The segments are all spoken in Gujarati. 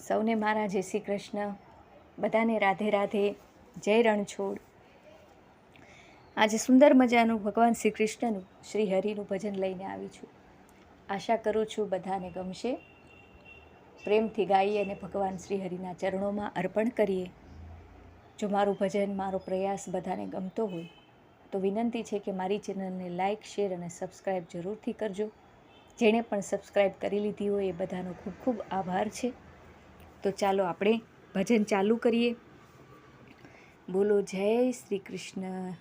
સૌને મારા જય શ્રી કૃષ્ણ, બધાને રાધે રાધે, જય રણછોડ। આજે સુંદર મજાનું ભગવાન શ્રી કૃષ્ણનું, શ્રી હરિનું ભજન લઈને આવી છું। આશા કરું છું બધાને ગમશે। પ્રેમથી ગાઈએ અને ભગવાન શ્રી હરિના ચરણોમાં અર્પણ કરીએ। જો મારું ભજન, મારો પ્રયાસ બધાને ગમતો હોય તો વિનંતી છે કે મારી ચેનલને લાઇક, શેર અને સબસ્ક્રાઈબ જરૂરથી કરજો। જેણે પણ સબસ્ક્રાઈબ કરી લીધી હોય એ બધાનો ખૂબ ખૂબ આભાર છે। તો ચાલો આપણે ભજન ચાલુ કરીએ। બોલો જય શ્રી કૃષ્ણ।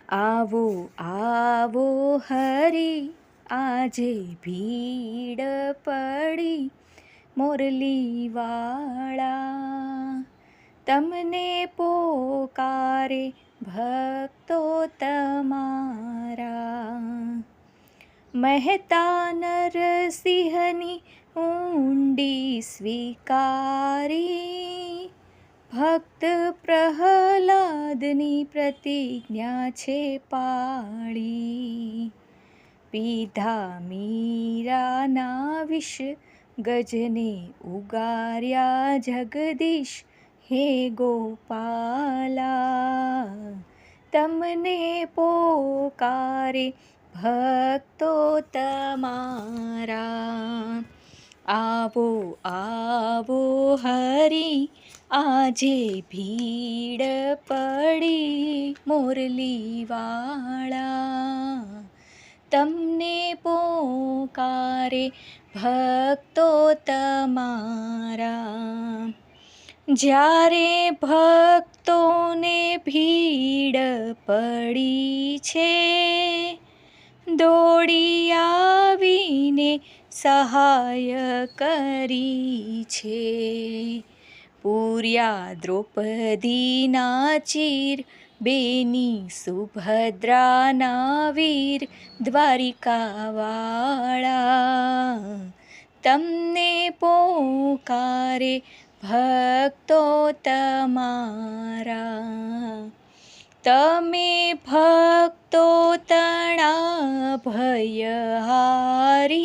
આવો આવો હરી, આજે ભીડ પડી મોરલીવાળા, તમને પોકારે ભક્તો તમારા। મહેતા નરસિંહની ઊંડી સ્વીકારી, ભક્ત પ્રહલાદની પ્રતિજ્ઞા છે પાળી। પીધા મીરાના વિષ, ગજને ઉગાર્યા જગદીશ હે ગોપાલા, તમને પોકારે ભક્તો તમારા। આવો આવો હરી, આજે ભીડ પડી મોરલીવાળા, તમને પોકારે ભક્તો તમારા। જ્યારે ભક્તોને ભીડ પડી છે, દોડી આવીને સહાય કરી છે। પૂર્યા દ્રૌપદીના ચીર, બેની સુભદ્રાના વીર દ્વારિકાવાળા, તમને પોકારે ભક્તો તમારા। તમે ભક્તો તણા ભયહારી,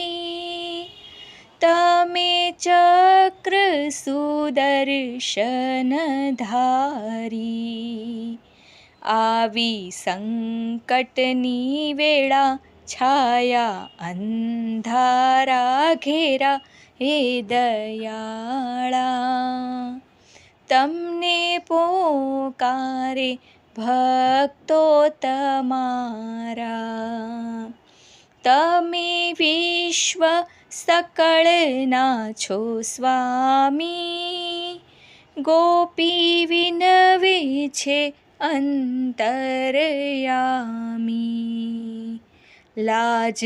તમે ચક્ર સુદર્શનધારી। આવી સંકટની વેળા, છાયા અંધારા ઘેરા હે દયાળા, તમને પોકારે ભક્તો તમારા। તમે વિશ્વ સકળના છો સ્વામી, ગોપી વિનવે છે અંતરયામી। લાજ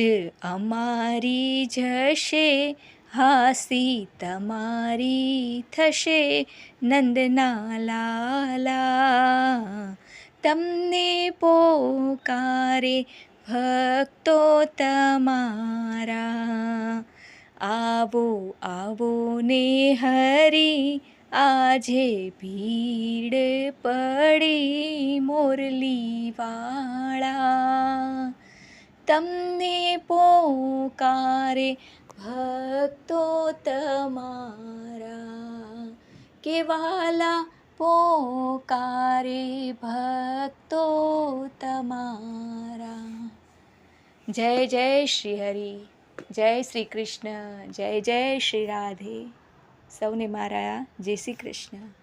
અમારી જશે, હાસી તમારી થશે નંદના લાલા, તમને પોકારે ભક્તો તમારા। આવો આવો ને હરી, આજે ભીડ પડી મોરલીવાળા, તમને પોકારે ભક્તો તમારા। કે વાલા પોકારે ભક્તો તમારા। જય જય શ્રી હરિ, જય શ્રી કૃષ્ણ, જય જય શ્રી રાધે। સૌને મારા જય શ્રી કૃષ્ણ।